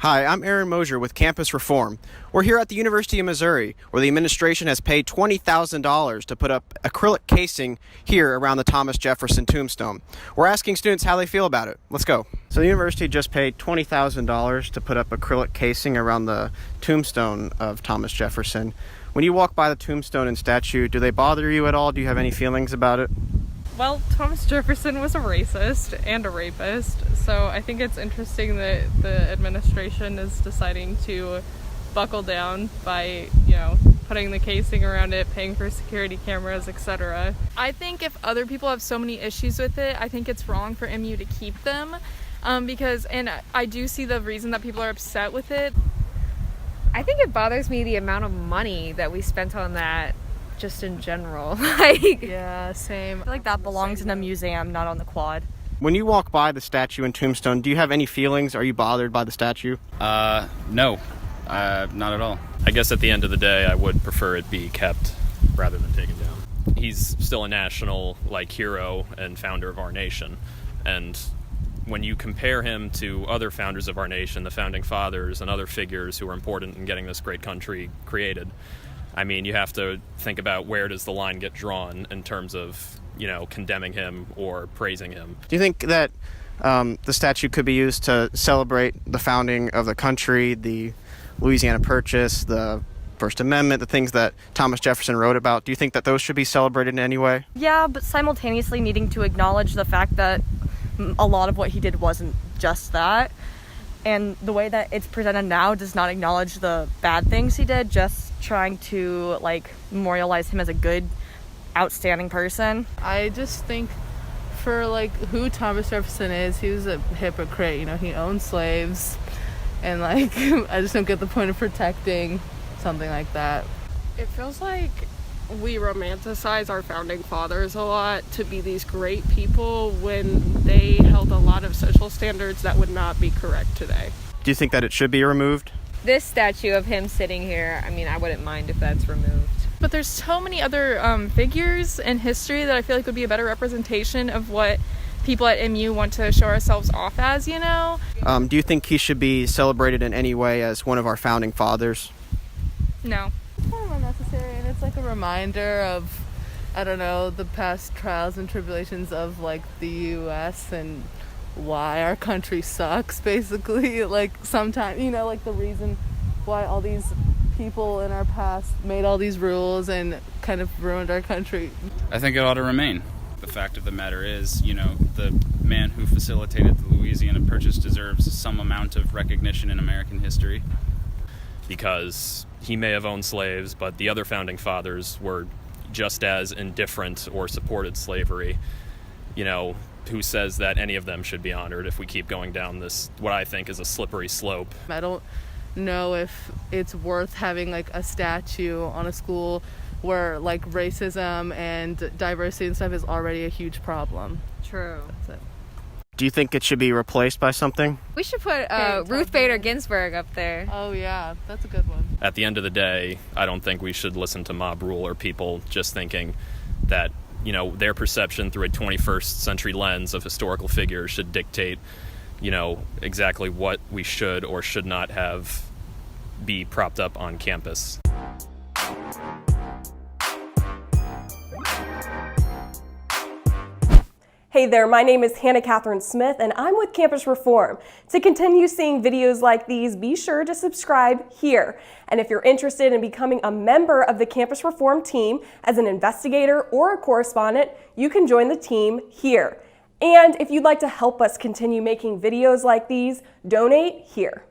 Hi, I'm Aaron Moser with Campus Reform. We're here at the University of Missouri, where the administration has paid $20,000 to put up acrylic casing here around the Thomas Jefferson tombstone. We're asking students how they feel about it. Let's go. So the university just paid $20,000 to put up acrylic casing around the tombstone of Thomas Jefferson. When you walk by the tombstone and statue, do they bother you at all? Do you have any feelings about it? Well, Thomas Jefferson was a racist and a rapist, so I think it's interesting that the administration is deciding to buckle down by, putting the casing around it, paying for security cameras, etc. I think if other people have so many issues with it, I think it's wrong for MU to keep them, and I do see the reason that people are upset with it. I think it bothers me the amount of money that we spent on that. Just in general. Yeah, same. I feel like that belongs in a museum, not on the quad. When you walk by the statue and tombstone, do you have any feelings? Are you bothered by the statue? No, not at all. I guess at the end of the day, I would prefer it be kept rather than taken down. He's still a national, hero and founder of our nation. And when you compare him to other founders of our nation, the founding fathers and other figures who were important in getting this great country created, you have to think about where does the line get drawn in terms of, condemning him or praising him. Do you think that the statue could be used to celebrate the founding of the country, the Louisiana Purchase, the First Amendment, the things that Thomas Jefferson wrote about? Do you think that those should be celebrated in any way? Yeah, but simultaneously needing to acknowledge the fact that a lot of what he did wasn't just that. And the way that it's presented now does not acknowledge the bad things he did, just trying to memorialize him as a good, outstanding person. I just think for who Thomas Jefferson is, he was a hypocrite. He owned slaves, and I just don't get the point of protecting something like that. It feels like we romanticize our founding fathers a lot to be these great people when they held a lot of social standards that would not be correct today. Do you think that it should be removed? This statue of him sitting here, I wouldn't mind if that's removed. But there's so many other figures in history that I feel like would be a better representation of what people at MU want to show ourselves off as, Do you think he should be celebrated in any way as one of our founding fathers? No. It's kind of unnecessary, and it's a reminder of, the past trials and tribulations of the U.S. and why our country sucks, basically. Sometimes, the reason why all these people in our past made all these rules and kind of ruined our country. I think it ought to remain. The fact of the matter is, the man who facilitated the Louisiana Purchase deserves some amount of recognition in American history. Because he may have owned slaves, but the other founding fathers were just as indifferent or supported slavery. Who says that any of them should be honored if we keep going down this, what I think is a slippery slope? I don't know if it's worth having a statue on a school where racism and diversity and stuff is already a huge problem. True. That's it. Do you think it should be replaced by something? We should put Ruth Bader Ginsburg up there. Oh yeah, that's a good one. At the end of the day, I don't think we should listen to mob rule or people just thinking that their perception through a 21st century lens of historical figures should dictate, exactly what we should or should not have be propped up on campus. Hey there, my name is Hannah Catherine Smith and I'm with Campus Reform. To continue seeing videos like these, be sure to subscribe here. And if you're interested in becoming a member of the Campus Reform team as an investigator or a correspondent, you can join the team here. And if you'd like to help us continue making videos like these, donate here.